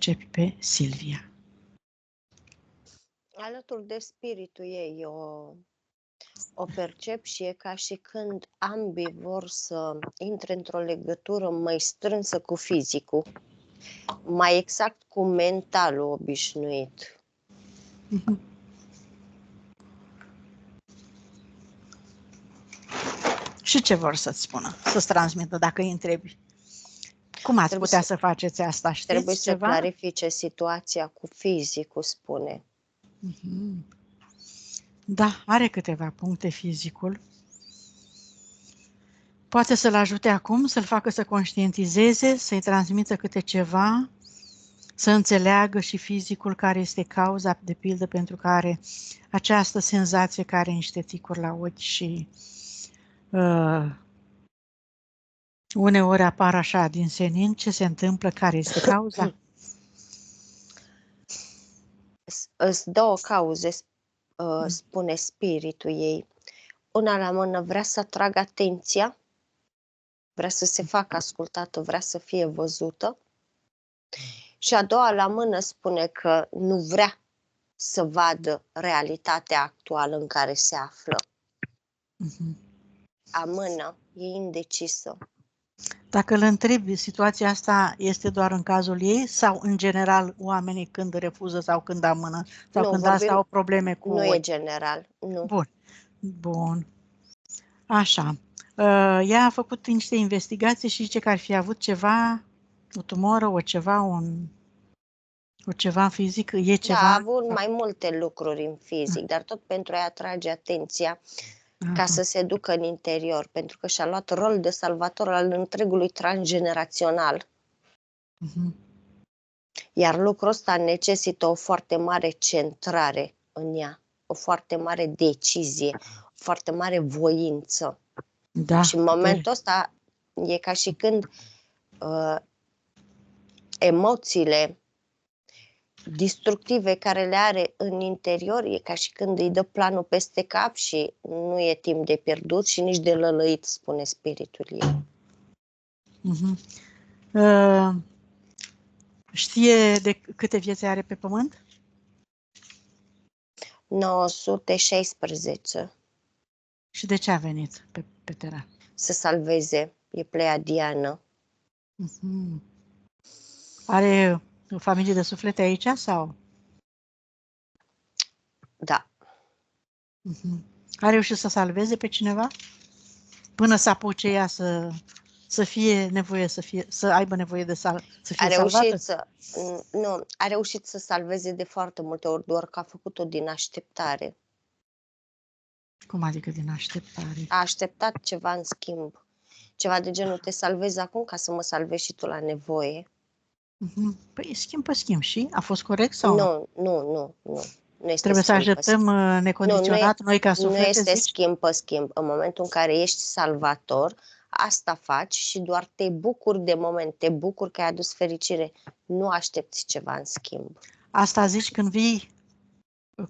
percepi pe Silvia? Alături de spiritul ei o percep și e ca și când ambii vor să intre într-o legătură mai strânsă cu fizicul, mai exact cu mentalul obișnuit. Și ce vor să-ți spună, să-ți transmită dacă îi întrebi? Cum ați putea să faceți asta? Știți Trebuie ceva? să clarifice situația cu fizicul, spune. Da, are câteva puncte fizicul. Poate să-l ajute acum, să-l facă să conștientizeze, să-i transmită câte ceva, să înțeleagă și fizicul care este cauza, de pildă, pentru care această senzație care are niște ticuri la ochi și uneori apar așa din senin, ce se întâmplă, care este cauza? Îți dă o cauze, spune spiritul ei. Una la mână vrea să atragă atenția, vrea să se facă ascultată, vrea să fie văzută. Și a doua la mână spune că nu vrea să vadă realitatea actuală în care se află. Amână, e indecisă. Dacă îl întrebi, situația asta este doar în cazul ei sau în general oamenii când refuză sau când amână sau Nu, când asta au probleme cu... Nu e general, nu. Bun. Așa. Ea a făcut niște investigații și zice că ar fi avut ceva, o tumoră, o ceva fizic, e ceva... Da, a avut mai multe lucruri în fizic, dar tot pentru a-i atrage atenția ca să se ducă în interior, pentru că și-a luat rol de salvator al întregului transgenerațional. Iar lucrul ăsta necesită o foarte mare centrare în ea, o foarte mare decizie, o foarte mare voință. Da, și în momentul ăsta e ca și când emoțiile destructive care le are în interior, e ca și când îi dă planul peste cap și nu e timp de pierdut și nici de lălăit, spune spiritul ei. Știe de câte vieți are pe pământ? 916. Și de ce a venit pe teren? Să salveze, e pleiadiană. Are o familie de suflete aici sau? Da. A reușit să salveze pe cineva? Până să apuce ea să fie nevoie, să aibă nevoie de să fie salvată? A reușit să salveze de foarte multe ori, doar că a făcut-o din așteptare. Cum adică din așteptare? A așteptat ceva în schimb. Ceva de genul, te salvezi acum ca să mă salvezi și tu la nevoie. Păi schimb pe schimb. Și? A fost corect sau nu? Nu. Nu este trebuie să așteptăm necondiționat noi ca suflete, Nu este zici? schimb pe schimb. În momentul în care ești salvator, asta faci și doar te bucuri de moment, te bucuri că ai adus fericire. Nu aștepți ceva în schimb. Asta zici când vii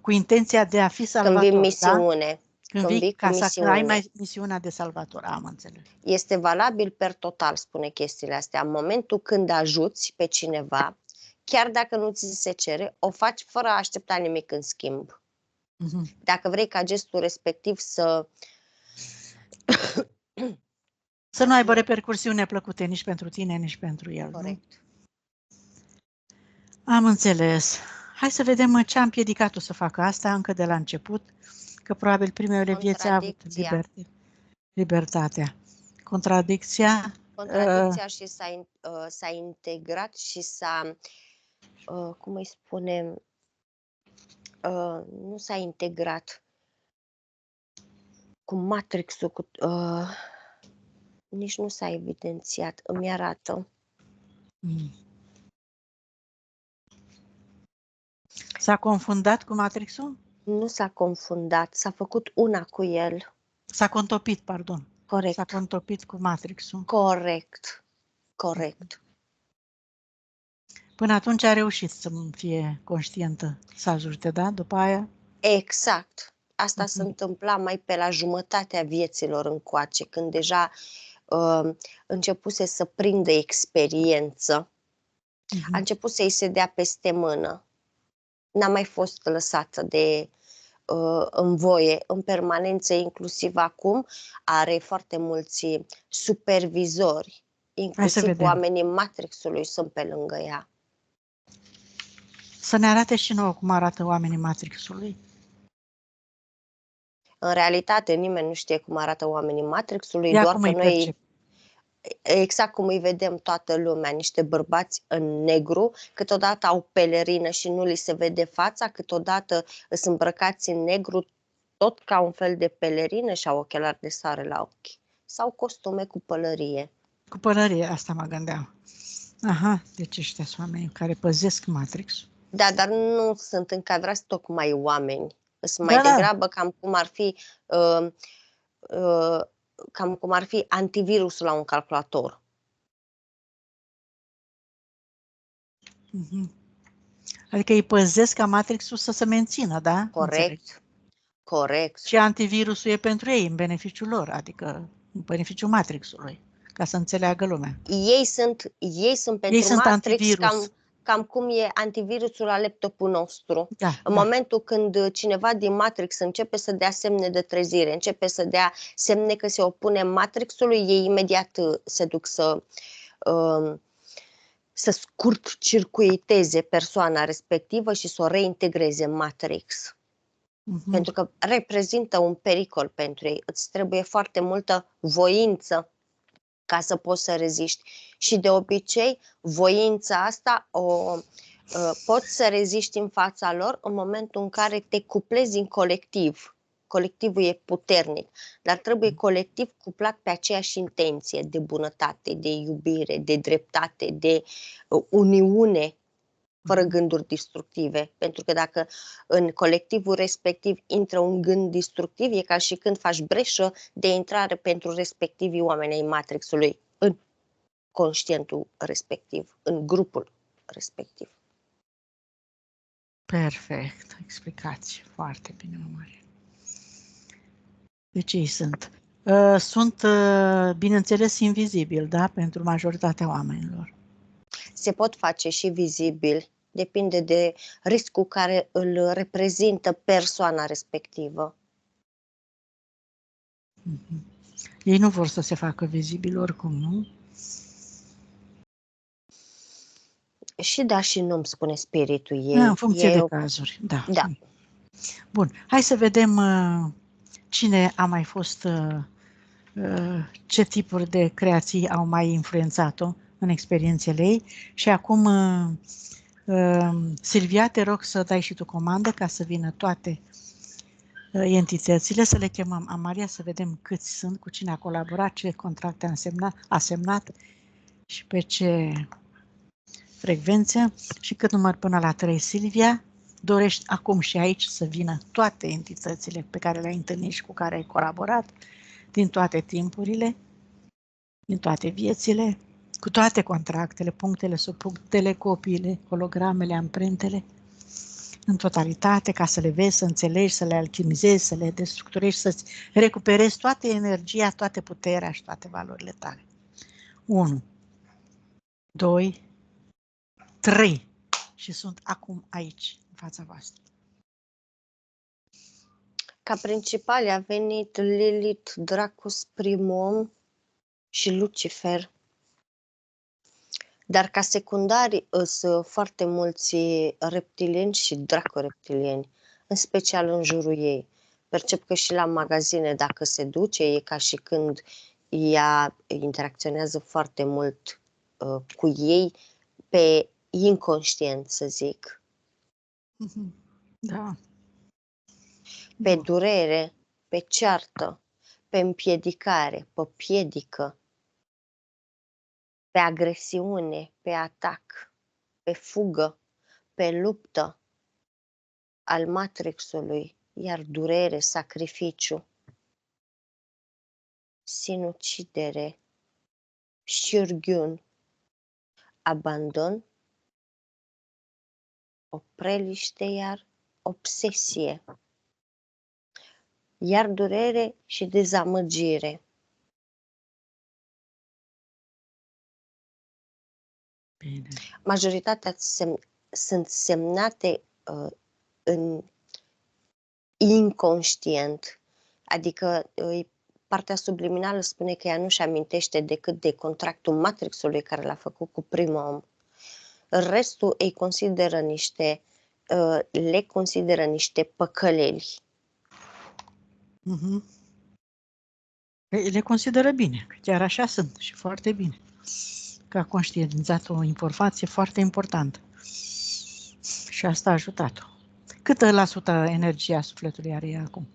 cu intenția de a fi salvator, când vii misiune. Da? Când vii ca să ai misiunea de salvator, am înțeles. Este valabil per total, spune chestiile astea. În momentul când ajuți pe cineva, chiar dacă nu ți se cere, o faci fără a aștepta nimic în schimb. Dacă vrei ca gestul respectiv să nu aibă repercursiuni neplăcute nici pentru tine, nici pentru el. Corect. Nu? Am înțeles. Hai să vedem ce a împiedicat-o să facă asta încă de la început, că probabil primele vieți a avut libertatea. Contradicția și s-a integrat și s-a, cum îi spunem, nu s-a integrat cu Matrix-ul, nici nu s-a evidențiat, îmi arată. S-a confundat cu Matrix-ul? Nu s-a confundat, s-a făcut una cu el. S-a contopit, pardon. Corect. S-a contopit cu Matrix-ul. Corect. Până atunci a reușit să fie conștientă, să ajute, da? După aia? Exact. Asta se întâmpla mai pe la jumătatea vieților încoace, când deja începuse să prindă experiență A început să-i se dea peste mână. N-a mai fost lăsată în voie, în permanență, inclusiv acum are foarte mulți supervizori, inclusiv oamenii Matrixului sunt pe lângă ea. Să ne arate și nouă cum arată oamenii Matrixului. În realitate, nimeni nu știe cum arată oamenii Matrixului, Ea doar cum că îi noi, percep? exact cum îi vedem toată lumea, niște bărbați în negru, câteodată au pelerină și nu li se vede fața, câteodată sunt îmbrăcați în negru, tot ca un fel de pelerină și au ochelari de soare la ochi. Sau costume cu pălărie. Cu pălărie, asta mă gândeam. Aha, deci ăștia sunt oamenii care păzesc Matrix. Da, dar nu sunt încadrați tocmai oameni. Sunt mai degrabă cam cum ar fi antivirusul la un calculator. Adică îi păzesc ca Matrixul să se mențină, da? Corect. Corect. Și antivirusul e pentru ei, în beneficiul lor, adică în beneficiul Matrixului, ca să înțeleagă lumea. Ei sunt pentru Matrix cam cum e antivirusul la laptopul nostru. În momentul când cineva din Matrix începe să dea semne de trezire, începe să dea semne că se opune Matrixului, ei imediat se duc să scurt-circuiteze persoana respectivă și să o reintegreze în Matrix. Pentru că reprezintă un pericol pentru ei. Îți trebuie foarte multă voință ca să poți să reziști. Și de obicei, voința asta o poți să reziști în fața lor în momentul în care te cuplezi în colectiv. Colectivul e puternic, dar trebuie colectiv cuplat pe aceeași intenție de bunătate, de iubire, de dreptate, de uniune, fără gânduri destructive. Pentru că dacă în colectivul respectiv intră un gând destructiv, e ca și când faci breșă de intrare pentru respectivii oameni ai Matrixului în conștientul respectiv, în grupul respectiv. Perfect, explicați foarte bine, Maria. Deci ei sunt. Sunt, bineînțeles, invizibili, da? Pentru majoritatea oamenilor. Se pot face și vizibili, depinde de riscul care îl reprezintă persoana respectivă. Ei nu vor să se facă vizibili oricum, nu? Și da și nu, îmi spune spiritul ei. În funcție de cazuri, da. Bun, hai să vedem cine a mai fost, ce tipuri de creații au mai influențat-o în experiențele ei. Și acum, Silvia, te rog să dai și tu comandă ca să vină toate entitățile, să le chemăm Amaria, să vedem câți sunt, cu cine a colaborat, ce contracte a semnat și pe ce frecvență. Și cât număr până la 3, Silvia, dorești acum și aici să vină toate entitățile pe care le-ai întâlnit și cu care ai colaborat, din toate timpurile, din toate viețile, cu toate contractele, punctele, subpunctele, copiile, hologramele, amprentele, în totalitate, ca să le vezi, să înțelegi, să le alchimizezi, să le destructurezi, să-ți recuperezi toată energia, toată puterea și toate valorile tale. 1, 2, 3 și sunt acum aici, în fața voastră. Ca principali a venit Lilith, Dracus Primum și Lucifer. Dar ca secundari sunt foarte mulți reptilieni și draco-reptilieni, în special în jurul ei. Percep că și la magazine, dacă se duce, e ca și când ea interacționează foarte mult cu ei pe inconștient, să zic. Da. Pe durere, pe ceartă, pe împiedicare, pe piedică, pe agresiune, pe atac, pe fugă, pe luptă al Matrixului, iar durere, sacrificiu, sinucidere, șurghiun, abandon, o preliște, iar obsesie, iar durere și dezamăgire. Bine. Majoritatea sunt semnate în inconștient, adică partea subliminală spune că ea nu-și amintește decât de contractul Matrixului care l-a făcut cu primul om. Restul le consideră niște păcăleli. Le consideră bine, că chiar așa sunt și foarte bine. Că a conștientizat o informație foarte importantă. Și asta a ajutat-o. Câtă la sută energia sufletului are ea acum?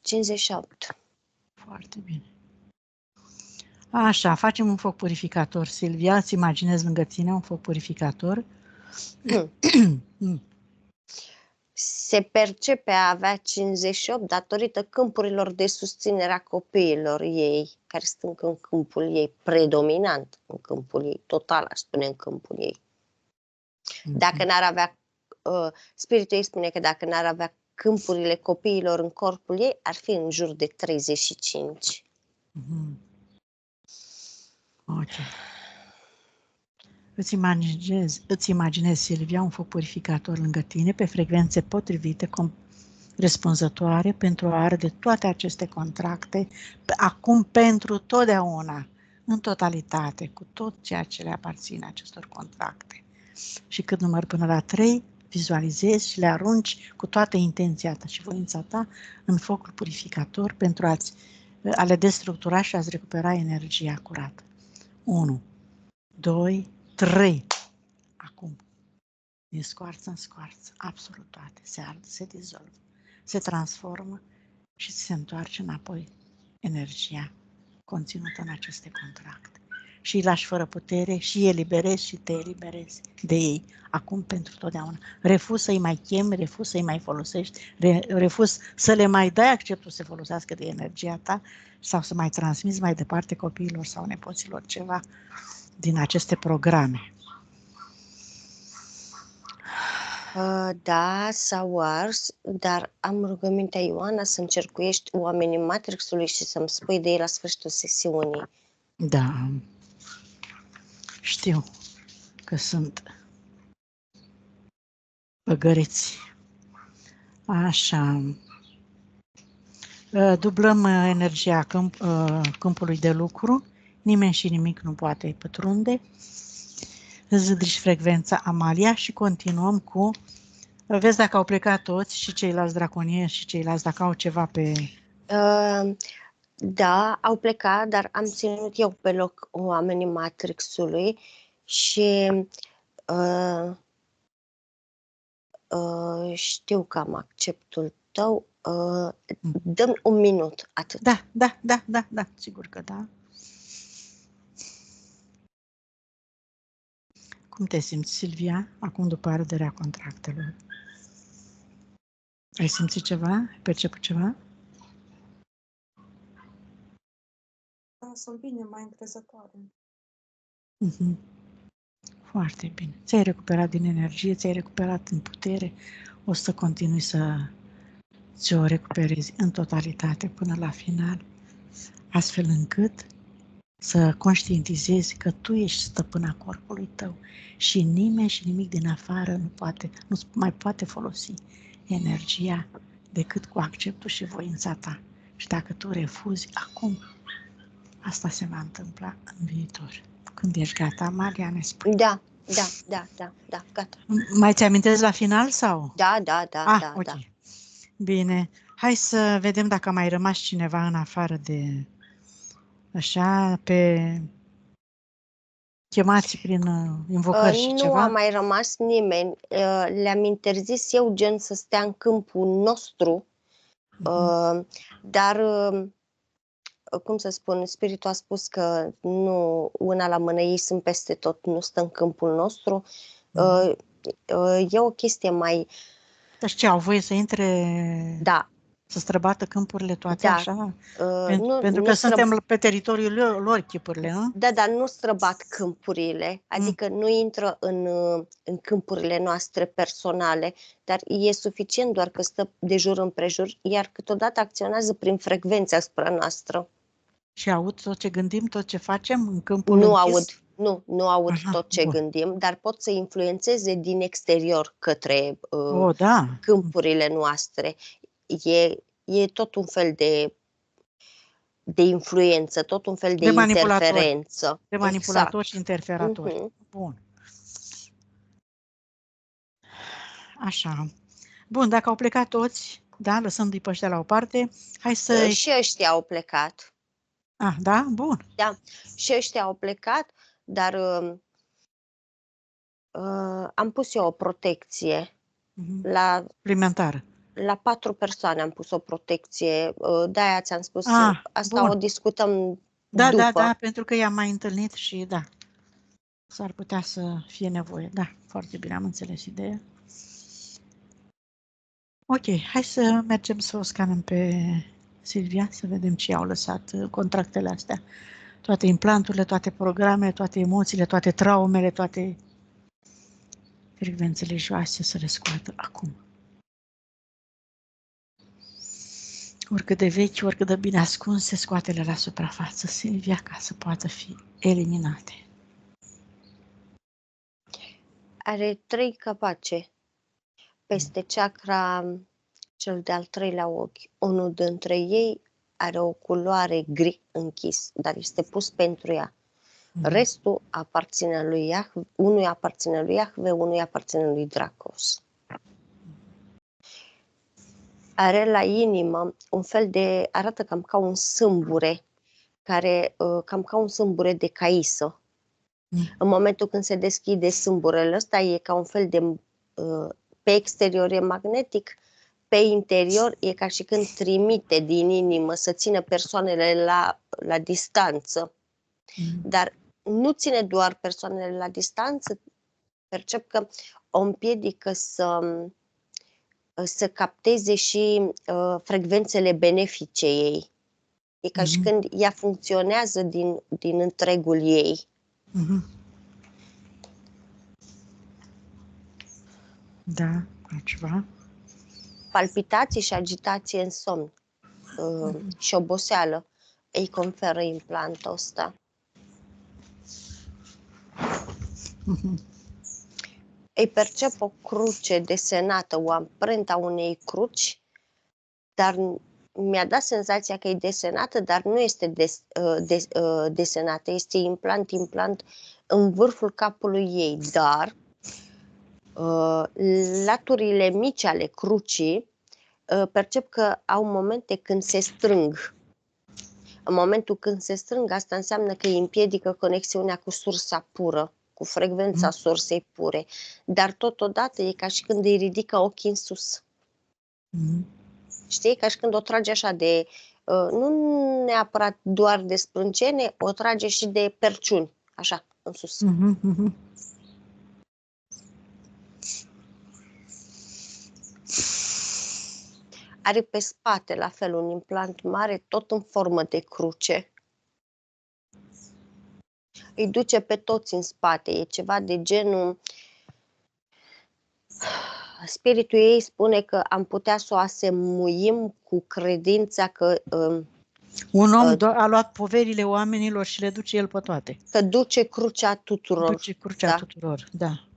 58. Foarte bine. Așa, facem un foc purificator, Silvia. Îți imaginezi lângă tine un foc purificator? Se percepe a avea 58 datorită câmpurilor de susținere a copiilor ei, care sunt în câmpul ei, predominant în câmpul ei, total aș spune în câmpul ei. Dacă n-ar avea, spiritul ei spune că dacă n-ar avea câmpurile copiilor în corpul ei, ar fi în jur de 35. Ok. Îți imaginezi, Silvia, un foc purificator lângă tine pe frecvențe potrivite, răspunzătoare pentru a arde toate aceste contracte, acum pentru totdeauna, în totalitate, cu tot ceea ce le aparține acestor contracte. Și cât număr până la 3, vizualizezi și le arunci cu toată intenția ta și voința ta în focul purificator pentru a le destructura și a-ți recupera energia curată. 1, 2, 3. Acum, din scoarță în scoarță, absolut toate, se arde, se dizolvă, se transformă și se întoarce înapoi energia conținută în aceste contracte. Și îi lași fără putere și îi eliberezi și te eliberezi de ei, acum pentru totdeauna. Refuz să-i mai chemi, refuz să-i mai folosești, refuz să le mai dai acceptul să folosească de energia ta sau să mai transmiți mai departe copiilor sau nepoților ceva din aceste programe. Da, s-au ars, dar am rugămintea Ioana să încercuiești oamenii Matrixului și să-mi spui de ei la sfârșitul sesiunii. Da, știu că sunt păgăreți. Așa. Dublăm energia câmpului de lucru. Nimeni și nimic nu poate pătrunde. Zâdriși frecvența Amalia și continuăm cu... Vezi dacă au plecat toți și ceilalți draconieri și ceilalți, dacă au ceva pe... Da, au plecat, dar am ținut eu pe loc oamenii Matrixului și știu că am acceptul tău. Dă-mi un minut, atât. Da, sigur că da. Cum te simți, Silvia, acum după arderea contractelor? Ai simțit ceva? Ai perceput ceva? Da, sunt bine, mai încrezătoare. Foarte bine. Ți-ai recuperat din energie, ți-ai recuperat în putere, o să continui să ți-o recuperezi în totalitate până la final, astfel încât să conștientizezi că tu ești stăpâna corpului tău și nimeni și nimic din afară nu mai poate folosi energia decât cu acceptul și voința ta. Și dacă tu refuzi acum, asta se va întâmpla în viitor. Când ești gata, Amalia, ne spui. Da, gata. Mai ți amintezi la final sau? Da. Ok. Da. Bine. Hai să vedem dacă a mai rămas cineva în afară de... Așa, pe... chemați prin invocări și ceva? Nu a mai rămas nimeni. Le-am interzis eu gen să stea în câmpul nostru, dar... cum să spun, spiritul a spus că nu, una la mână, ei sunt peste tot, nu stă în câmpul nostru. E o chestie mai... Deci ce, au voie să intre, da, să străbată câmpurile toate, da. Așa? Pentru că suntem pe teritoriul lor chipurile, nu? Da, dar nu străbat câmpurile, adică nu intră în câmpurile noastre personale, dar e suficient doar că stă de jur împrejur, iar câteodată acționează prin frecvența asupra noastră. Și aud tot ce gândim, tot ce facem în câmpul Nu închis? aud. Nu aud Aha, tot ce bun. gândim, dar pot să influențeze din exterior către Da. câmpurile noastre. E tot un fel de influență, tot un fel de De manipulatori. interferență. De manipulatori și Exact. interferatori. Bun. Așa. Bun, dacă au plecat toți, da, lăsându-i pe ăștia la o parte, hai să... Și ăștia au plecat. Da? Bun. Da, și ăștia au plecat, dar am pus eu o protecție. Suplimentară. La 4 persoane am pus o protecție. De-aia ți-am spus, asta bun. o discutăm Da, după. da, pentru că i-am mai întâlnit și da, s-ar putea să fie nevoie. Da, foarte bine, am înțeles ideea. Ok, hai să mergem să o scanăm pe Silvia, să vedem ce au lăsat contractele astea. Toate implanturile, toate programele, toate emoțiile, toate traumele, toate frecvențele joase să le scoată acum. Oricât de vechi, oricât de bine ascunse, scoate-le la suprafață, Silvia, ca să poată fi eliminate. Are 3 capace peste chakra, cel de-al 3-lea ochi. Unul dintre ei are o culoare gri închis, dar este pus pentru ea. Restul aparține lui Iahve, unul aparține lui Iahve, unul aparține lui Dracos. Are la inimă un fel de, arată cam ca un sâmbure, cam ca un sâmbure de caisă. În momentul când se deschide sâmburele ăsta, e ca un fel de, pe exterior e magnetic, pe interior e ca și când trimite din inimă să țină persoanele la distanță. Dar nu ține doar persoanele la distanță, percep că o împiedică să capteze și frecvențele benefice ei. E ca și când ea funcționează din întregul ei. Da, altceva. Palpitații și agitație în somn și oboseală îi conferă implantul ăsta. Îi percep o cruce desenată, o amprentă a unei cruci, dar mi-a dat senzația că e desenată, dar nu este desenată, este implant în vârful capului ei, dar laturile mici ale crucii percep că au momente când se strâng. În momentul când se strâng, asta înseamnă că îi împiedică conexiunea cu sursa pură, cu frecvența sursei pure, dar totodată e ca și când îi ridică ochii în sus. Știi? Ca și când o trage așa de, nu neapărat doar de sprâncene, o trage și de perciuni, așa, în sus. Are pe spate, la fel, un implant mare, tot în formă de cruce. Îi duce pe toți în spate, e ceva de genul... Spiritul ei spune că am putea să o asemuim cu credința că... Un om a luat poverile oamenilor și le duce el pe toate. Că duce crucea tuturor. Duce crucea tuturor, da.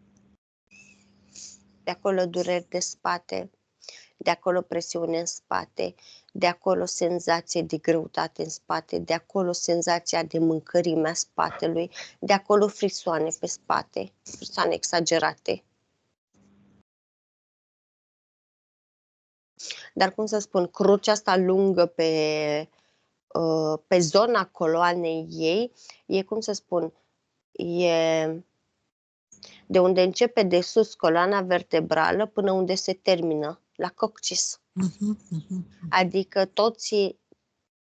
De acolo dureri de spate, de acolo presiune în spate, de acolo senzație de greutate în spate, de acolo senzația de mâncărime a spatelui, de acolo frisoane pe spate, frisoane exagerate. Dar cum să spun, crucea asta lungă pe zona coloanei ei, e, cum să spun, e de unde începe de sus coloana vertebrală până unde se termină, la coccis. Adică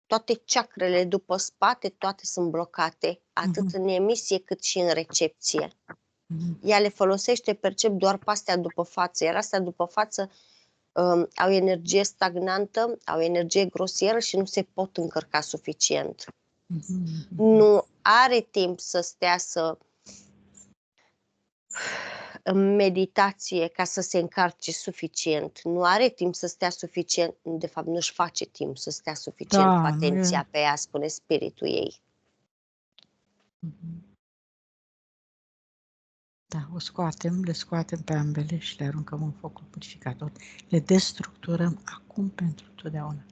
toate chakrele după spate, toate sunt blocate, atât în emisie cât și în recepție. Ea le folosește, percep doar pe astea după față, iar astea după față au energie stagnantă, au energie grosieră și nu se pot încărca suficient. Nu are timp să stea în meditație ca să se încarce suficient. Nu are timp să stea suficient, de fapt nu-și face timp să stea suficient cu atenția pe ea, spune spiritul ei. Da, le scoatem pe ambele și le aruncăm în focul purificator. Le destructurăm acum pentru totdeauna.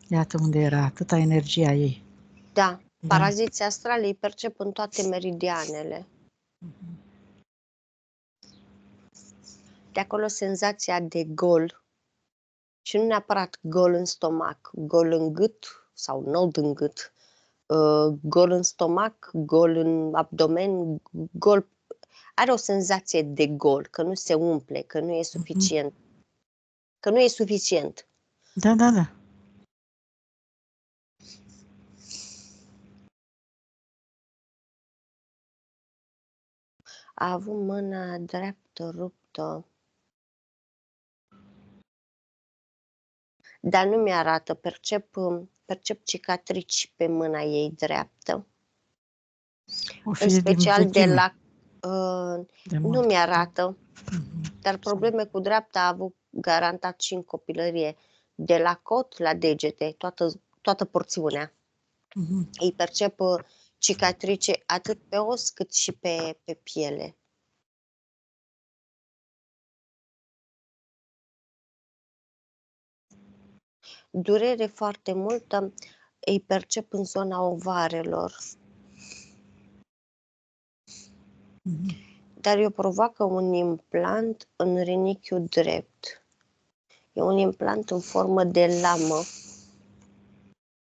Iată unde era atâta energia ei. Da, Da. paraziții astrali îi percep în toate meridianele. De acolo senzația de gol. Și nu neapărat gol în stomac, gol în gât sau nod în gât, gol în stomac, gol în abdomen, gol. Are o senzație de gol, că nu se umple, că nu e suficient. Că nu e suficient. Da, da, da. A avut mâna dreaptă ruptă. Dar nu mi-arată, percep cicatrici pe mâna ei dreaptă. O fi În special de la... de nu mult. mi-arată, dar probleme cu dreapta a avut garantat și în copilărie. De la cot la degete, toată porțiunea. Îi percep cicatrice atât pe os cât și pe piele. Durere foarte multă îi percep în zona ovarelor. Dar eu provoacă un implant în rinichiul drept. E un implant în formă de lamă.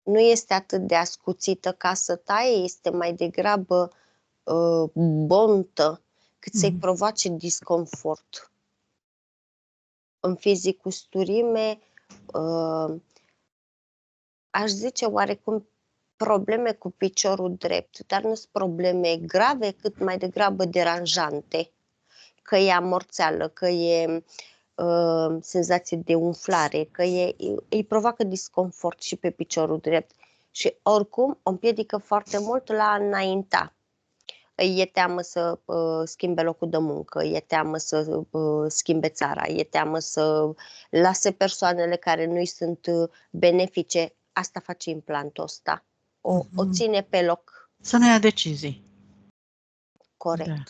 Nu este atât de ascuțită ca să taie, este mai degrabă bontă, cât să-i provoace disconfort. În fizicusturime, aș zice oarecum probleme cu piciorul drept, dar nu sunt probleme grave, cât mai degrabă deranjante. Că e amorțeală, că e senzație de umflare, că îi provoacă disconfort și pe piciorul drept. Și oricum o împiedică foarte mult la a înainta. E teamă să schimbe locul de muncă, e teamă să schimbe țara, e teamă să lase persoanele care nu-i sunt benefice. Asta face implantul ăsta. O ține pe loc. Să nu ia decizii. Corect. Da.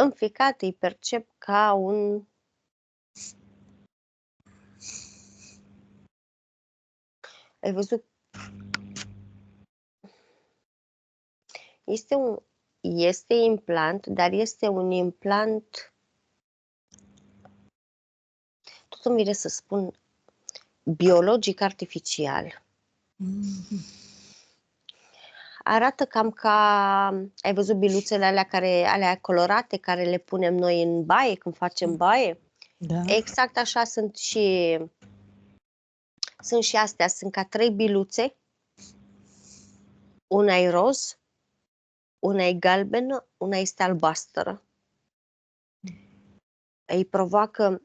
În ficat îi percep ca un... Ai văzut? Este implant, dar este un implant, tot îmi vine să spun, biologic artificial. Arată cam ca, ai văzut biluțele alea colorate care le punem noi în baie când facem baie? Da. Exact așa sunt și astea, sunt ca 3 biluțe, una e roz, una e galbenă, una este albastră. Îi provoacă,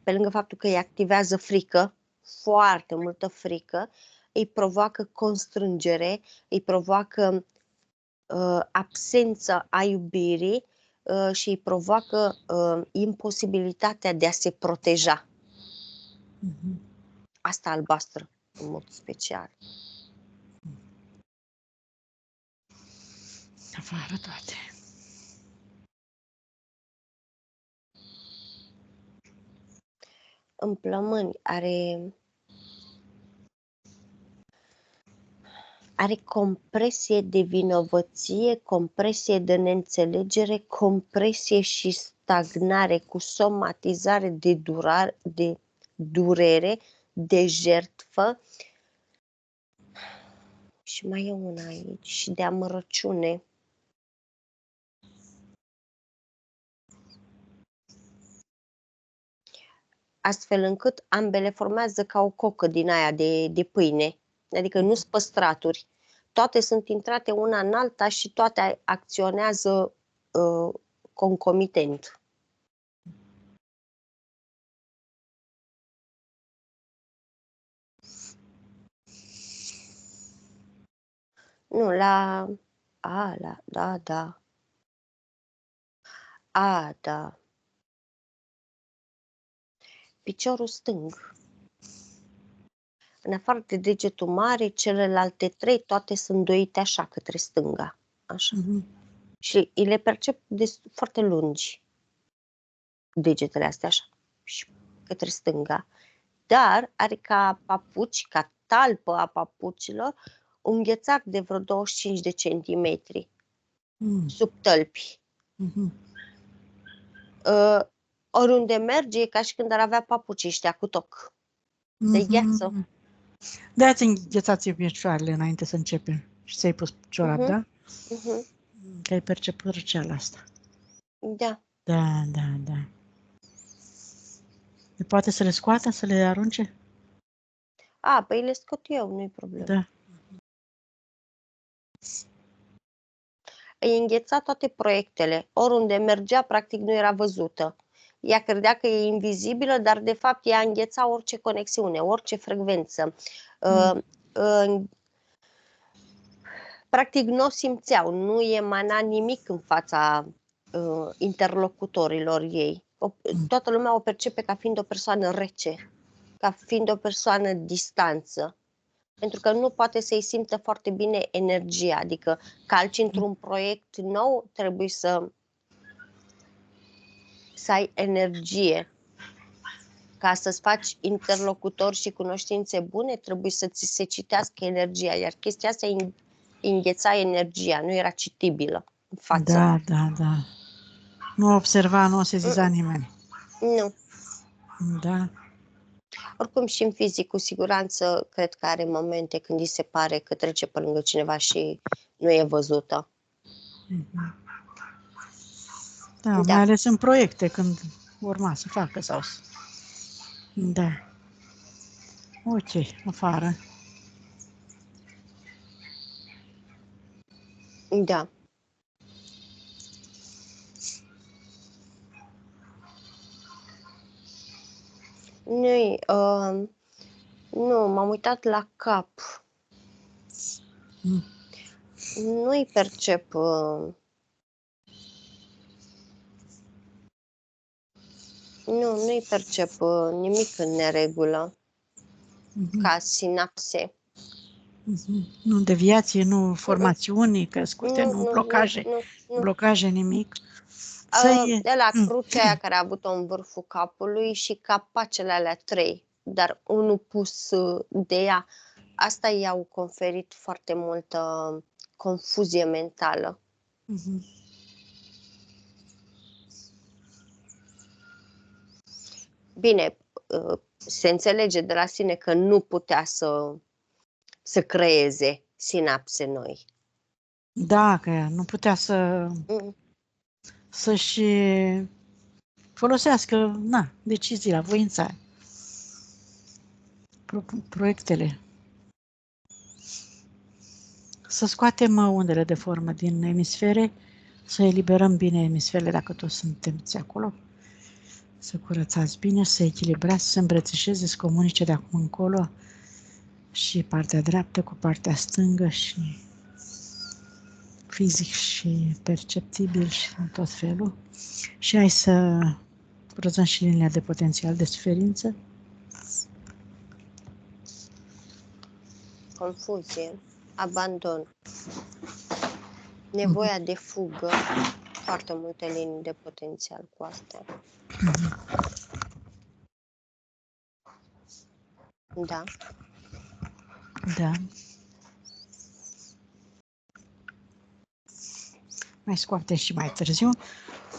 pe lângă faptul că îi activează frică, foarte multă frică, îi provoacă constrângere, îi provoacă absență a iubirii și îi provoacă imposibilitatea de a se proteja. Asta albastră, în mod special. Afară toate. În plămâni are compresie de vinovăție, compresie de neînțelegere, compresie și stagnare cu somatizare de durere, de jertfă și mai e una aici, și de amărăciune. Astfel încât ambele formează ca o cocă din aia de pâine, adică nu sunt păstraturi. Toate sunt intrate una în alta și toate acționează concomitent. Nu, da. Piciorul stâng. În afară de degetul mare, celelalte 3, toate sunt doite așa, către stânga. Așa. și le percep foarte lungi, degetele astea așa, și către stânga, dar are ca papuci, ca talpă a papucilor, un ghețar de vreo 25 de centimetri sub tălpi. Oriunde merge, e ca și când ar avea papucii ăștia cu toc. De gheață. De-aia înghețați picioarele înainte să începem. Și ți-ai pus ciorap, da? Că ai perceput răceala asta. Da. Da. Poate să le scoată, să le arunce? Păi le scot eu, nu-i problemă. Da. Îi îngheța toate proiectele. Oriunde mergea, practic nu era văzută. Ea credea că e invizibilă, dar de fapt ea îngheța orice conexiune, orice frecvență. Practic nu o simțeau, nu emana nimic în fața interlocutorilor ei. Toată lumea o percepe ca fiind o persoană rece, ca fiind o persoană distanță. Pentru că nu poate să-i simtă foarte bine energia, adică calci într-un proiect nou, trebuie să ai energie. Ca să-ți faci interlocutori și cunoștințe bune, trebuie să ți se citească energia, iar chestia asta îngheța energia, nu era citibilă în față. Da. Nu observa, nu o seziza nimeni. Nu. Da. Oricum și în fizic, cu siguranță, cred că are momente când îi se pare că trece pe lângă cineva și nu e văzută. Da, mai ales în proiecte, când urma să facă sau să... Da. Ok, afară. Da. Nu, m-am uitat la cap. Nu-i percep nu-i percep nimic în neregulă ca sinapse. Nu deviație, nu formațiuni crescute, nu blocaje, blocaje nimic. De la crucea aia care a avut-o în vârful capului și capacele alea 3, dar unul pus de ea. Asta i-au conferit foarte multă confuzie mentală. Bine, se înțelege de la sine că nu putea să creeze sinapse noi. Da, că nu putea să-și folosească deciziile, voința, proiectele. Să scoatem undele de formă din emisfere, să eliberăm bine emisferele dacă toți sunteți acolo, să curățați bine, să echilibrați, să îmbrățișeze, să comunice de acum încolo și partea dreaptă cu partea stângă și fizic și perceptibil și în tot felul. Și hai să curățăm și linia de potențial de suferință. Confuzie, abandon, nevoia de fugă, foarte multe linii de potențial cu astea. Da. Da. Mai scoate și mai târziu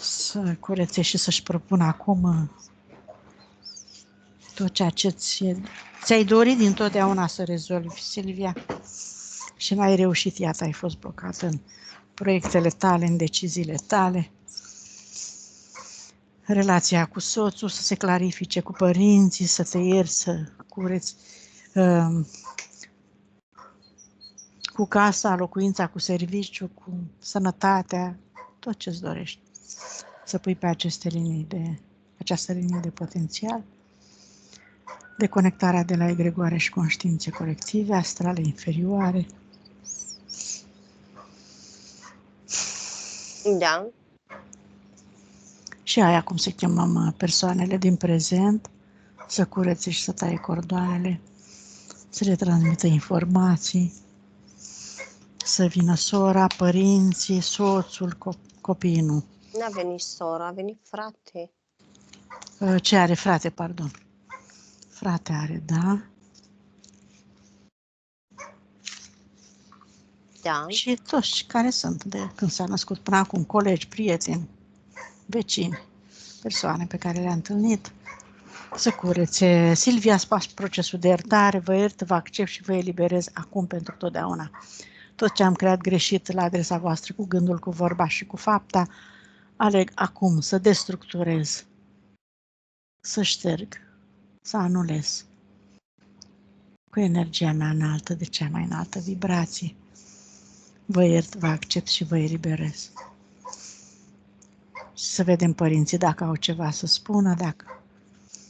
să curețe și să-și propună acum tot ceea ce ți-ai dorit dintotdeauna să rezolvi, Silvia, și n-ai reușit, iată, ai fost blocată în proiectele tale, în deciziile tale, relația cu soțul, să se clarifice cu părinții, să te ierți, să cureți cu casa, locuința, cu serviciu, cu sănătatea, tot ce-ți dorești. Să pui pe această linie de potențial, deconectarea de la egregoare și conștiințe colective, astrale inferioare. Da. Și aia, cum se chemăm, persoanele din prezent, să curețe și să taie cordoanele, să le transmită informații, Să vină sora, părinții, soțul, copiii nu. N-a venit sora, a venit frate. Ce are frate, pardon? Frate are, da? Da. Și toți care sunt de când s-a născut până acum, colegi, prieteni, vecini, persoane pe care le-a întâlnit. Să curețe. Silvia, spas procesul de iertare, vă iert, vă accept și vă eliberez acum pentru totdeauna. Tot ce am creat greșit la adresa voastră cu gândul, cu vorba și cu fapta, aleg acum să destructurez, să șterg, să anulez cu energia mea înaltă, de cea mai înaltă vibrație. Vă iert, vă accept și vă eliberez. Și să vedem părinții dacă au ceva să spună, dacă...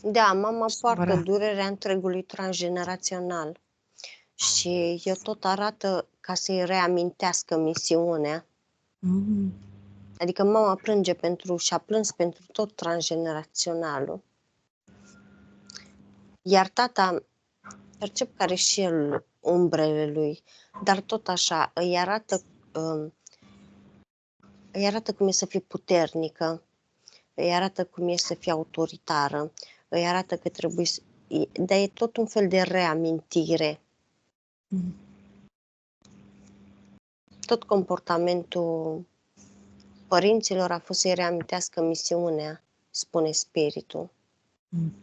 Da, mama poartă Supărat. durerea întregului transgenerațional și eu tot arată ca să-i reamintească misiunea. Mm. Adică mama plânge și-a plâns pentru tot transgeneraționalul. Iar tata percep că are și el umbrele lui, dar tot așa îi arată cum e să fie puternică, îi arată cum e să fie autoritară, îi arată că trebuie să... Dar e tot un fel de reamintire. Mm. Tot comportamentul părinților a fost să-i reamintească misiunea, spune spiritul. Mm.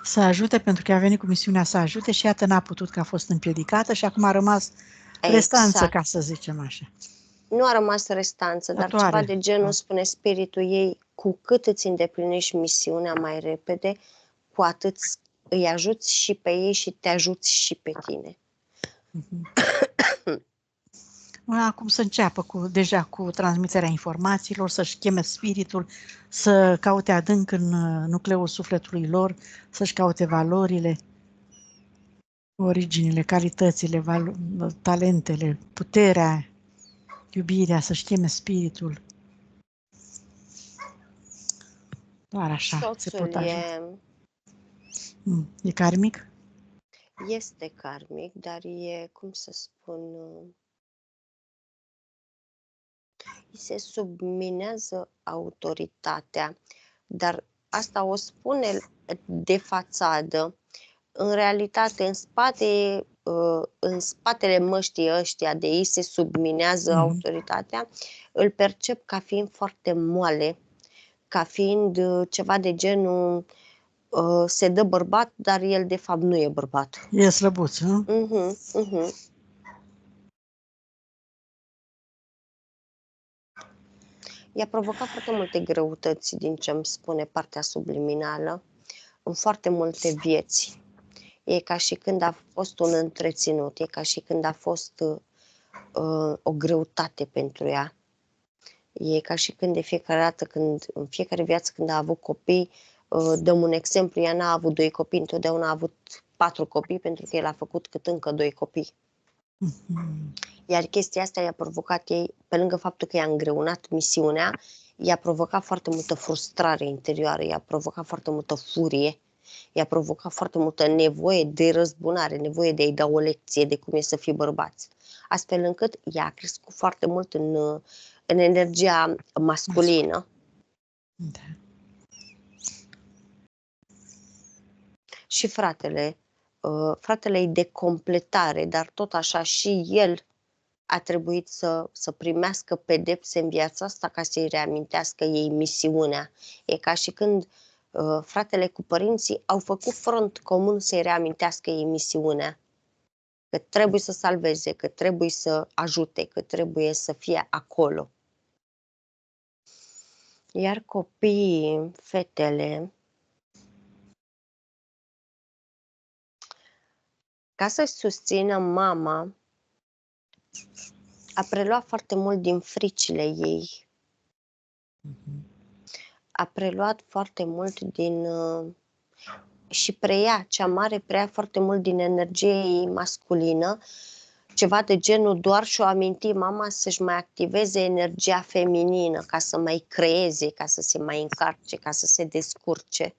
Să ajute, pentru că a venit cu misiunea să ajute și iată n-a putut, că a fost împiedicată și acum a rămas restanță, Exact. ca să zicem așa. Nu a rămas restanță, dar Datoare. ceva de genul, spune spiritul ei, cu cât îți îndeplinești misiunea mai repede, cu atât îi ajuți și pe ei și te ajuți și pe tine. Acum să înceapă deja cu transmiterea informațiilor, să-și cheme spiritul, să caute adânc în nucleul sufletului lor, să-și caute valorile, originile, calitățile, talentele, puterea, iubirea, să-și cheme spiritul. Doar așa se pot Soțul ajuta. E karmic? este karmic, dar e, cum să spun, îi se subminează autoritatea, dar asta o spune de fațadă. În realitate, în spatele măștii ăștia de ei se subminează autoritatea, îl percep ca fiind foarte moale, ca fiind ceva de genul se dă bărbat, dar el de fapt nu e bărbat. E slăbuț, nu? I-a provocat foarte multe greutăți, din ce îmi spune partea subliminală, în foarte multe vieți. E ca și când a fost un întreținut, e ca și când a fost o greutate pentru ea. E ca și când de fiecare dată, în fiecare viață când a avut copii, dăm un exemplu, ea n-a avut 2 copii, întotdeauna a avut 4 copii, pentru că el a făcut cât încă 2 copii. Iar chestia asta i-a provocat ei, pe lângă faptul că i-a îngreunat misiunea, i-a provocat foarte multă frustrare interioară, i-a provocat foarte multă furie, i-a provocat foarte multă nevoie de răzbunare, nevoie de a-i da o lecție de cum e să fie bărbați. Astfel încât ea a crescut foarte mult în energia masculină. Da. Și fratele e de completare, dar tot așa și el a trebuit să primească pedepse în viața asta ca să-i reamintească ei misiunea. E ca și când fratele cu părinții au făcut front comun să-i reamintească ei misiunea. Că trebuie să salveze, că trebuie să ajute, că trebuie să fie acolo. Iar copiii, fetele, ca să-și susțină mama, a preluat foarte mult din fricile ei. A preluat foarte mult și cea mare preia foarte mult din energia ei masculină, ceva de genul doar și-o aminti mama să-și mai activeze energia feminină, ca să mai creeze, ca să se mai încarce, ca să se descurce.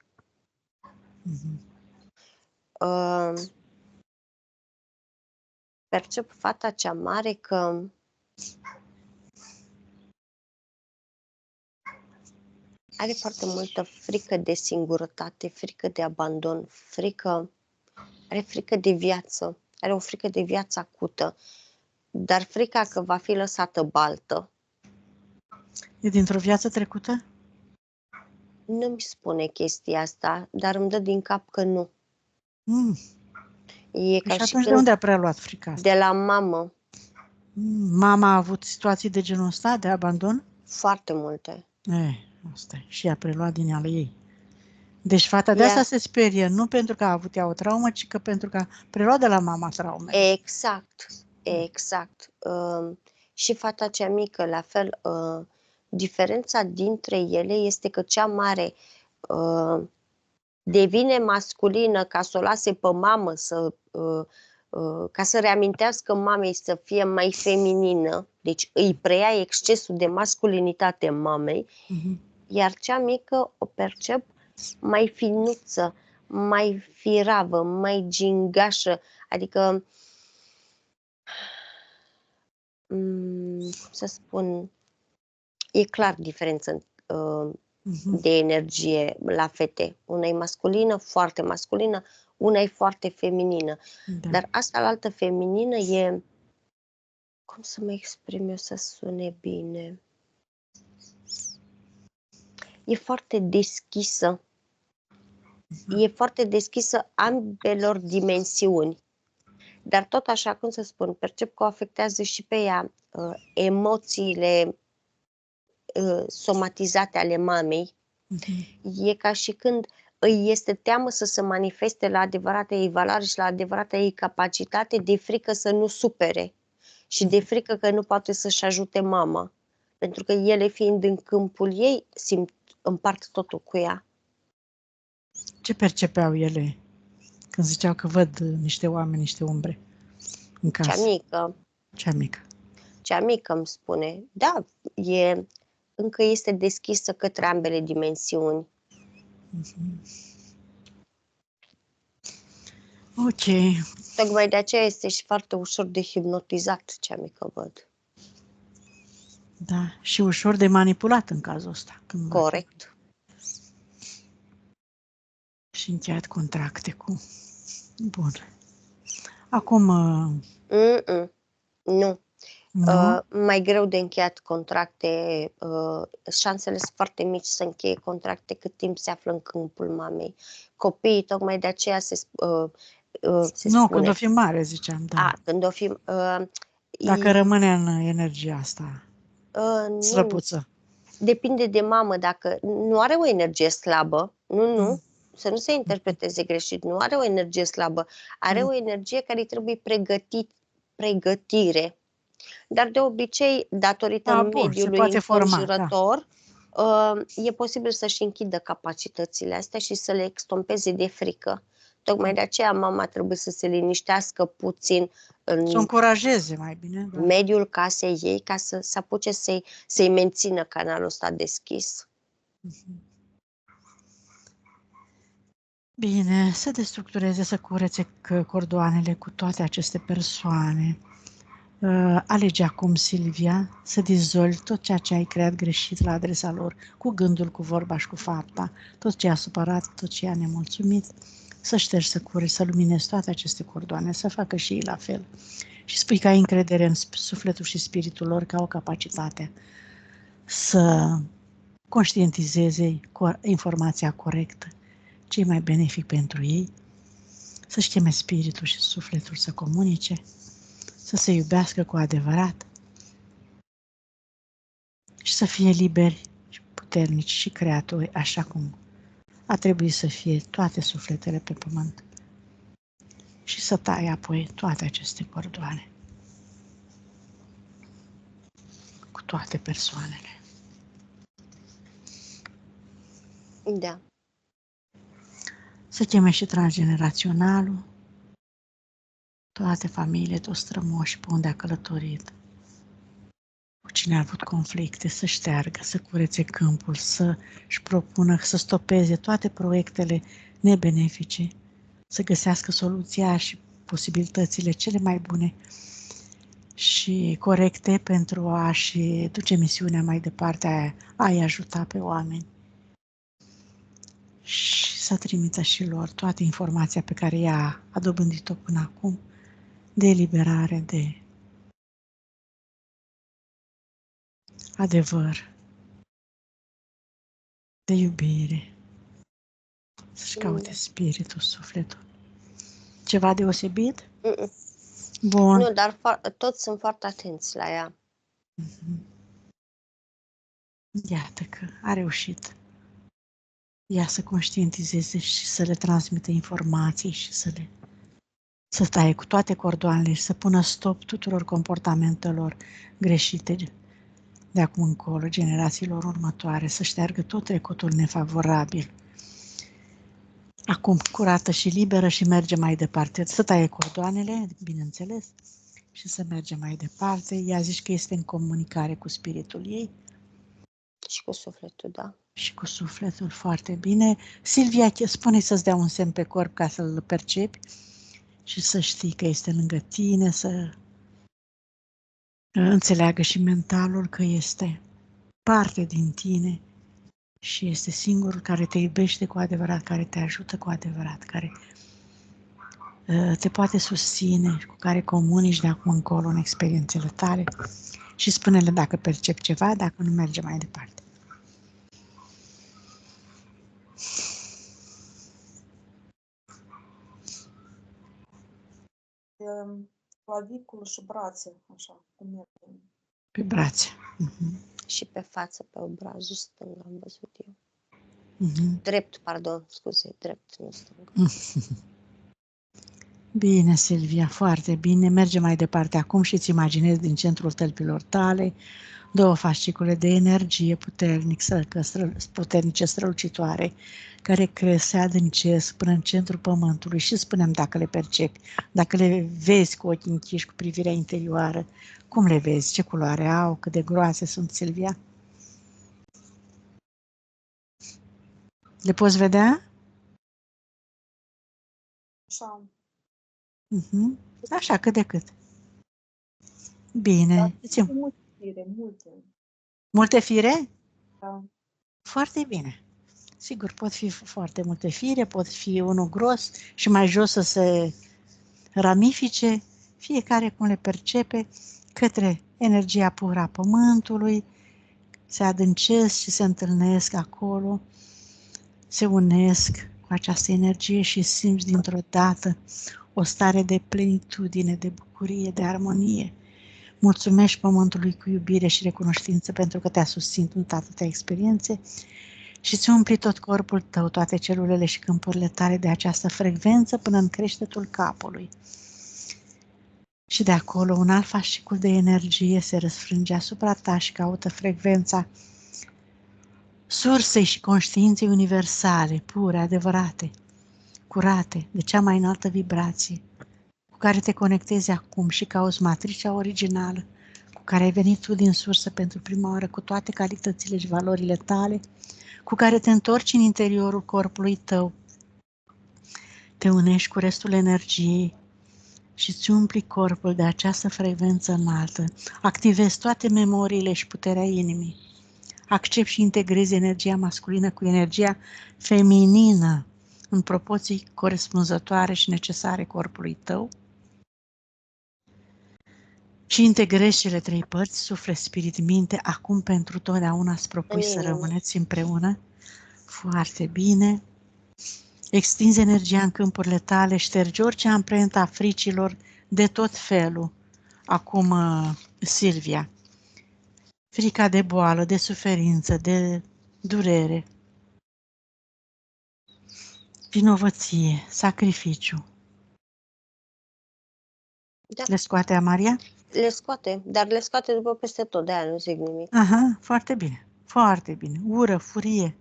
percep fata cea mare că are foarte multă frică de singurătate, frică de abandon, are frică de viață, are o frică de viață acută, dar frica că va fi lăsată baltă. E dintr-o viață trecută? Nu-mi spune chestia asta, dar îmi dă din cap că nu. Mm. E ca Și și atunci de când unde a preluat frica asta? de la mamă, Mama a avut situații de genul ăsta, de abandon? foarte multe. Asta e. Și a preluat din ale ei. Deci fata de Ea- asta se sperie, nu pentru că a avut ea o traumă, ci că pentru că a preluat de la mama traumele. Exact. Și fata cea mică, la fel, diferența dintre ele este că cea mare devine masculină ca să o lase pe mamă, ca să reamintească mamei să fie mai feminină, deci îi preia excesul de masculinitate mamei, iar cea mică o percep mai finuță, mai firavă, mai gingașă, adică cum să spun, e clar diferență de energie la fete. Una e masculină, foarte masculină, una e foarte feminină. Da. Dar asta la altă feminină e, cum să mă exprim eu să sune bine, e foarte deschisă. E foarte deschisă ambelor dimensiuni. Dar tot așa, cum să spun, percep că o afectează și pe ea emoțiile somatizate ale mamei. E ca și când îi este teamă să se manifeste la adevărata ei valoare și la adevărata ei capacitate, de frică să nu supere și de frică că nu poate să-și ajute mama. Pentru că ele, fiind în câmpul ei, împart totul cu ea. Ce percepeau ele când ziceau că văd niște oameni, niște umbre în casă? Cea mică. Cea mică îmi spune, da, încă este deschisă către ambele dimensiuni. Ok. Tocmai de aceea este și foarte ușor de hipnotizat, cea mică, văd. Da, și ușor de manipulat în cazul ăsta. Corect. Și încheiat contracte cu... Bun. Acum... Nu. Mai greu de încheiat contracte, șansele sunt foarte mici să încheie contracte cât timp se află în câmpul mamei. Copiii, tocmai de aceea se spune. Când o fi mare, ziceam, da. Când o fi... Dacă rămâne în energia asta, slăbuță. Depinde de mamă, dacă nu are o energie slabă, să nu se interpreteze greșit, nu are o energie slabă, are o energie care îi trebuie pregătire. Dar de obicei, datorită mediului înconjurător, e posibil să-și închidă capacitățile astea și să le extompeze de frică. Tocmai de aceea mama trebuie să se liniștească puțin să o încurajeze mai bine, da. Mediul casei ei, ca să apuce să-i mențină canalul ăsta deschis. Bine, să destructureze, să curețe cordoanele cu toate aceste persoane. Alege acum, Silvia, să dizolvi tot ceea ce ai creat greșit la adresa lor, cu gândul, cu vorba și cu fapta, tot ce a supărat, tot ce a nemulțumit, să ștergi, să cureți, să luminezi toate aceste cordoane, să facă și ei la fel. Și spui că ai încredere în sufletul și spiritul lor, că au capacitatea să conștientizeze informația corectă, ce e mai benefic pentru ei, să-și cheme spiritul și sufletul să comunice, să se iubească cu adevărat și să fie liberi și puternici și creatori, așa cum a trebuit să fie toate sufletele pe pământ. Și să tai apoi toate aceste cordoane cu toate persoanele. Da. Să cheme și transgeneraționalul, toate familiile, toți strămoși pe unde a călătorit, cu cine a avut conflicte, să șteargă, să curețe câmpul, să-și propună, să stopeze toate proiectele nebenefice, să găsească soluția și posibilitățile cele mai bune și corecte pentru a-și duce misiunea mai departe, a-i ajuta pe oameni și să trimită și lor toată informația pe care ea a dobândit-o până acum, de eliberare, de adevăr, de iubire, să-și caute spiritul, sufletul. Ceva deosebit? Bun. Nu, dar toți sunt foarte atenți la ea. Iată că a reușit ea să conștientizeze și să le transmită informații și să taie cu toate cordoanele și să pună stop tuturor comportamentelor greșite de acum încolo, generațiilor următoare, să șteargă tot trecutul nefavorabil. Acum curată și liberă și merge mai departe. Să taie cordoanele, bineînțeles, și să merge mai departe. Ea zice că este în comunicare cu spiritul ei. Și cu sufletul, da. Și cu sufletul, foarte bine. Silvia, spune să-ți dea un semn pe corp ca să-l percepi și să știi că este lângă tine, să înțeleagă și mentalul că este parte din tine și este singurul care te iubește cu adevărat, care te ajută cu adevărat, care te poate susține, cu care comunici de acum încolo în experiențele tale și spune-le dacă percep ceva, dacă nu merge mai departe. Clavicul și brațe, așa, cum merge. Pe brațe. Și pe față, pe obrazul stâng, am văzut eu. Mhm. Drept, pardon, scuze, drept, nu stâng. Bine, Silvia, foarte bine. Merge mai departe acum și îți imaginezi din centrul tălpilor tale 2 fascicule de energie puternice, strălucitoare, care cresc, se adâncesc până în centrul pământului și spunem dacă le percepi, dacă le vezi cu ochii închiși, cu privirea interioară, cum le vezi, ce culoare au, cât de groase sunt, Silvia? Le poți vedea? Așa. Așa, cât de cât. Bine. Dar multe fire, multe. Multe fire? Da. Foarte bine. Sigur, pot fi foarte multe fire, pot fi unul gros și mai jos să se ramifice, fiecare cum le percepe, către energia pură a pământului, se adâncesc și se întâlnesc acolo, se unesc cu această energie și simți dintr-o dată o stare de plenitudine, de bucurie, de armonie. Mulțumești pământului cu iubire și recunoștință pentru că te-a susținut în atâtea experiențe și îți umpli tot corpul tău, toate celulele și câmpurile tale de această frecvență până în creștetul capului. Și de acolo un alt fascicul de energie se răsfrânge asupra ta și caută frecvența sursei și conștiinței universale, pure, adevărate, curate, de cea mai înaltă vibrație, cu care te conectezi acum și cauți matricea originală, cu care ai venit tu din sursă pentru prima oară, cu toate calitățile și valorile tale, cu care te întorci în interiorul corpului tău, te unești cu restul energiei și îți umpli corpul de această frecvență înaltă, activezi toate memoriile și puterea inimii, accepti și integrezi energia masculină cu energia feminină în proporții corespunzătoare și necesare corpului tău și integrezi cele 3 părți, suflet, spirit, minte, acum pentru totdeauna îți propui să rămâneți împreună. Foarte bine. Extinzi energia în câmpurile tale, ștergi orice amprenta a fricilor de tot felul. Acum, Silvia, frica de boală, de suferință, de durere, vinovăție, sacrificiu. Da. Le scoate Maria? Le scoate, dar le scoate după peste tot, de-aia nu zic nimic. Aha, foarte bine, foarte bine. Ură, furie,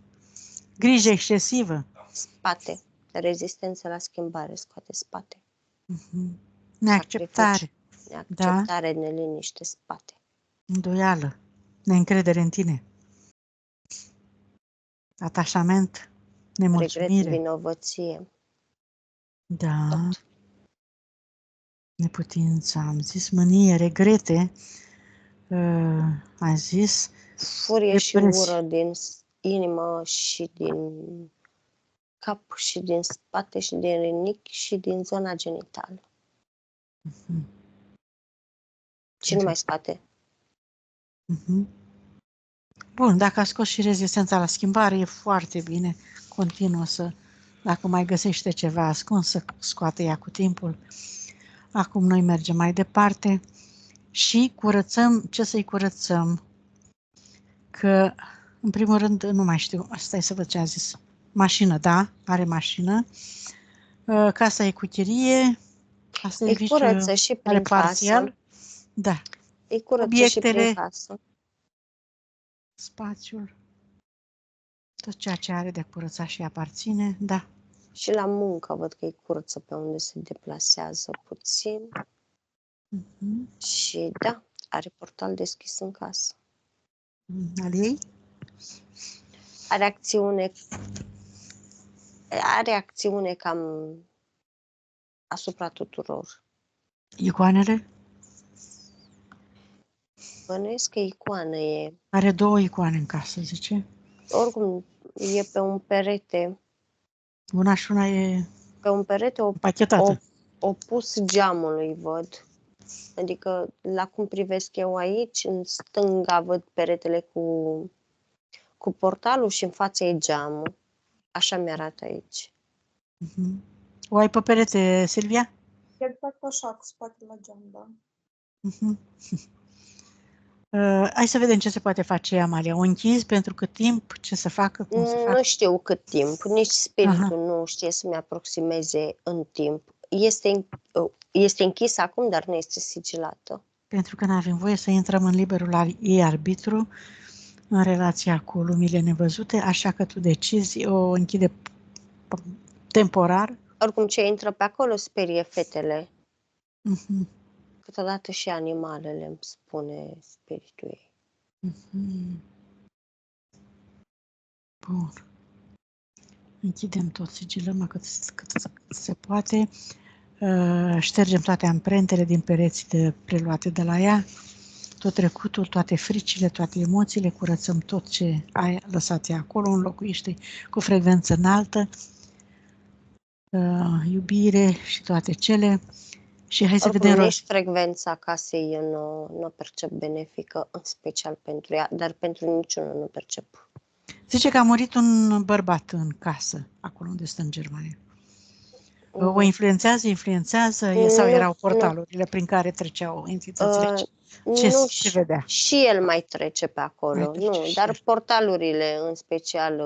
grijă excesivă. Spate, rezistență la schimbare, scoate spate. Neacceptare. Neacceptare, neliniște, spate. Îndoială, neîncredere în tine. Atașament, nemulțumire. Regret, vinovăție. Da. Tot. Neputință, am zis, mânie, regrete, am zis, Furie și depresie. ură din inimă și din cap și din spate și din rinichi și din zona genitală. Și numai spate. Bun, dacă a scos și rezistența la schimbare, e foarte bine. Continuă să, dacă mai găsește ceva ascuns, să scoate ea cu timpul. Acum noi mergem mai departe și curățăm, ce să-i curățăm? Că, în primul rând, nu mai știu, stai să văd ce a zis. Mașină, da, are mașină. Casa e cu chirie. Asta e Îi curăță și are prin parțial. casă. Da. Îi curăță și prin Obiectele, casă. spațiul, tot ceea ce are de curățat și aparține, da. Și la muncă văd că îi curăță pe unde se deplasează puțin. Și da, are portal deschis în casă. Al ei? Are acțiune cam asupra tuturor. Icoanele? Bănuiesc că icoană e. Are 2 icoane în casă, zice. Oricum, e pe un perete. Una și una e Pe un perete împachetată. opus geamului, văd. Adică, la cum privesc eu aici, în stânga văd peretele cu portalul și în fața e geamul. Așa mi-arată aici. O ai pe perete, Silvia? Exact așa, cu spatele la geam, da. Hai să vedem ce se poate face, Amalia. O închizi pentru cât timp? Ce să facă? Cum să facă? Nu știu cât timp, nici spiritul nu știe să-mi aproximeze în timp. Este închis acum, dar nu este sigilată. Pentru că nu avem voie să intrăm în liberul ei arbitru în relația cu lumile nevăzute, așa că tu decizi, o închide temporar. Oricum, ce intră pe acolo sperie fetele. Câteodată și animalele, îmi spune spiritul ei. Bun. Închidem tot, sigilăm cât se poate. Ștergem toate amprentele din pereți preluate de la ea, tot trecutul, toate fricile, toate emoțiile, curățăm tot ce ai lăsat ea acolo, înlocuiește cu frecvență înaltă, iubire și toate cele. Și hai să vedem nici frecvența casei eu nu o percep benefică, în special pentru ea, dar pentru niciunul nu percep. Zice că a murit un bărbat în casă, acolo unde stă în Germania. O influențează sau erau portalurile prin care treceau entitățile? Ce vedea? Și el mai trece pe acolo, dar portalurile în special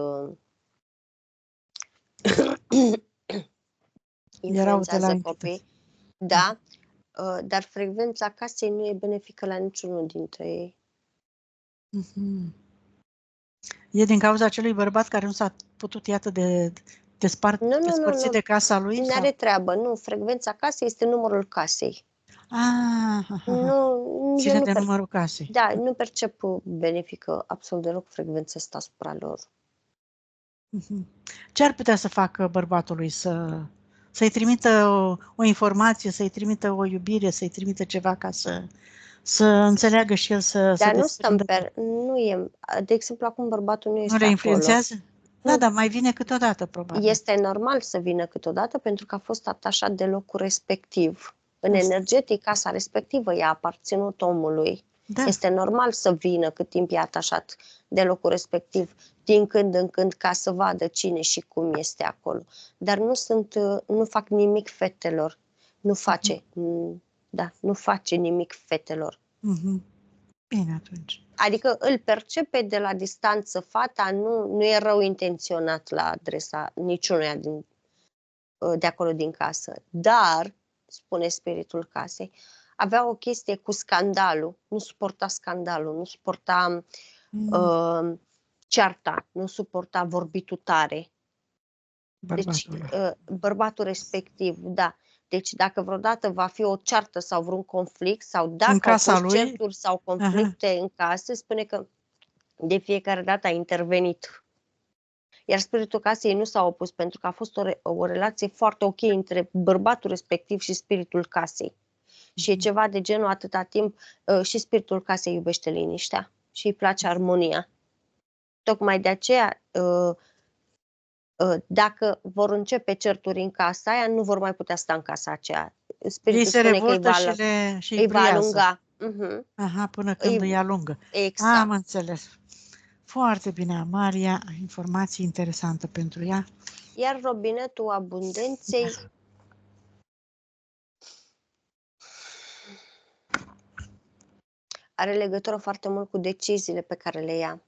influențează copii. Da, dar frecvența casei nu e benefică la niciunul dintre ei. E din cauza acelui bărbat care nu s-a putut, iată, despărțit de casa lui? Nu are treabă, nu. Frecvența casei este numărul casei. Ține de numărul casei. Da, nu percep benefică absolut deloc frecvența asta asupra lor. Ce ar putea să facă bărbatului? Să-i trimită o informație, să-i trimită o iubire, să-i trimită ceva ca să înțeleagă și el Dar nu e. De exemplu, acum bărbatul nu este acolo. Nu le influențează? Acolo. Da, mai vine câteodată, probabil. Este normal să vină câteodată pentru că a fost atașat de locul respectiv. În energetic, casa respectivă i-a aparținut omului. Da. Este normal să vină cât timp e atașat de locul respectiv, din când în când, ca să vadă cine și cum este acolo. Dar nu fac nimic fetelor. Nu face. Nu face nimic fetelor. Bine, atunci. Adică îl percepe de la distanță fata, nu e rău intenționat la adresa niciunuia de acolo din casă. Dar, spune spiritul casei, avea o chestie cu scandalul, nu suporta scandalul, nu suporta cearta, nu suporta vorbitul tare. Bărbatul respectiv, da. Deci dacă vreodată va fi o ceartă sau vreun conflict sau dacă au fost certuri sau conflicte în casă, spune că de fiecare dată a intervenit. Iar spiritul casei nu s-a opus pentru că a fost o relație foarte ok între bărbatul respectiv și spiritul casei. Și e ceva de genul atâta timp și spiritul casei iubește liniștea și îi place armonia. Tocmai de aceea, dacă vor începe certuri în casa aia, nu vor mai putea sta în casa aceea. Spiritul Ei se spune că revoltă și îi îi va pliază. alunga. Aha, până când îi alungă. Exact. Am înțeles. Foarte bine, Amalia. Informație interesantă pentru ea. Iar robinetul abundenței are legătură foarte mult cu deciziile pe care le ia,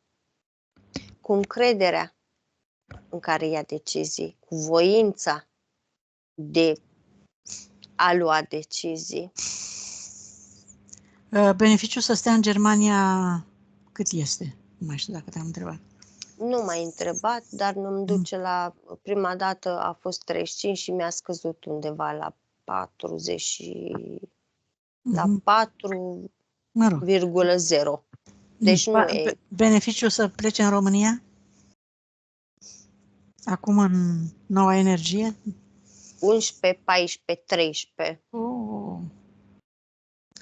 cu încrederea în care ia decizii, cu voința de a lua decizii. Beneficiul să stea în Germania cât este? Nu mai știu dacă te-am întrebat. Nu m-ai întrebat, dar nu-mi duce la... Prima dată a fost 35 și mi-a scăzut undeva la 40 la 4,0. Mă rog. Deci nu e... Beneficiul să plece în România? Acum în noua energie? 11, 14, 13. Oh.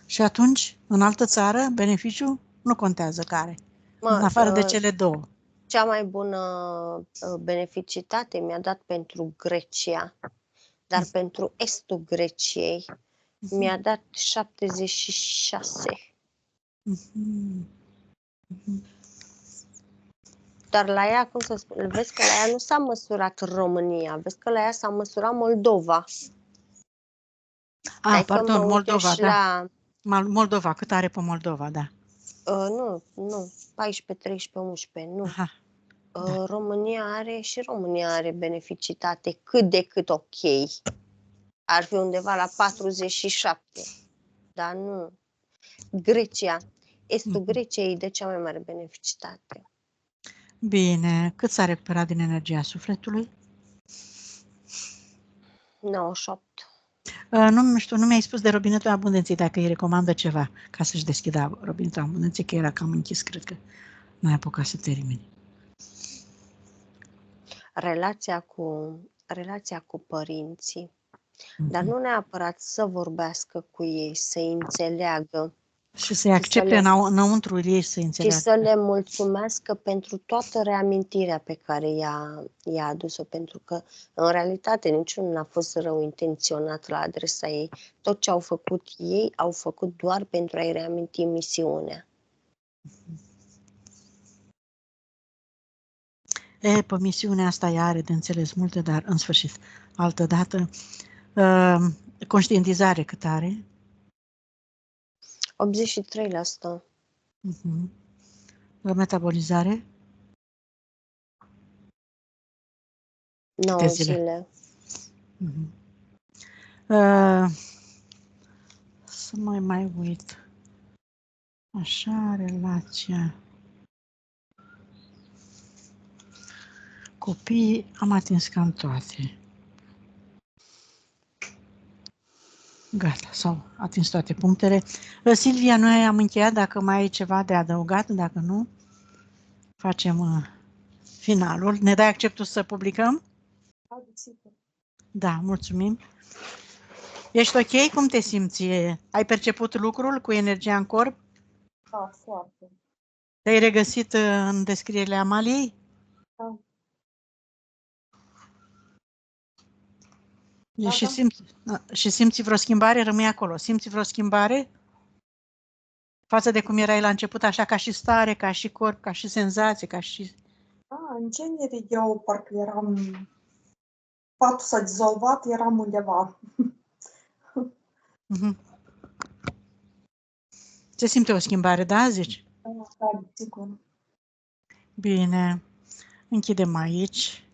Și atunci, în altă țară, beneficiul nu contează care. În afară de cele două. Cea mai bună beneficitate mi-a dat pentru Grecia, dar pentru estul Greciei mi-a dat 76. Dar la ea, cum să spun, vezi că la ea nu s-a măsurat România, vezi că la ea s-a măsurat Moldova. Pardon, Moldova, da. Moldova, cât are pe Moldova, da. Nu, 14, 13, 11, nu. Aha. România are beneficitate cât de cât ok. Ar fi undeva la 47, dar nu. Grecia, estul Greciei de cea mai mare beneficitate. Bine, cât s-a recuperat din energia sufletului? 98. Nu știu, nu mi-ai spus de robinetul abundenței, dacă îi recomandă ceva ca să-și deschidă robinetul abundenței, că era cam închis, cred că n-ai apucat să termini. Relația cu părinții, dar nu neapărat să vorbească cu ei, să-i înțeleagă. Și să-i accepte înăuntru ei să înțeleagă. Și să le mulțumească pentru toată reamintirea pe care i-a adus-o, pentru că, în realitate, niciunul n-a fost rău intenționat la adresa ei. Tot ce au făcut ei, au făcut doar pentru a-i reaminti misiunea. Pe misiunea asta ea are de înțeles multe, dar, în sfârșit, altă dată. Conștientizare cât are? 83%. Metabolizare? 9 zile. Să mai uit. Așa, relația. Copiii am atins cam toate. Gata, s-au atins toate punctele. Silvia, noi am încheiat, dacă mai ai ceva de adăugat, dacă nu, facem finalul. Ne dai acceptul să publicăm? Da, mulțumim. Ești ok? Cum te simți? Ai perceput lucrul cu energia în corp? Da, foarte. Te-ai regăsit în descrierile Amaliei? Da. Și simți vreo schimbare? Rămâi acolo. Simți vreo schimbare? Față de cum erai la început, așa ca și stare, ca și corp, ca și senzație, ca și... Da, în genere eu parcă eram... Patul s-a dizolvat, eram undeva. Se simte o schimbare, da, zici? Da, sigur. Bine. Închidem aici.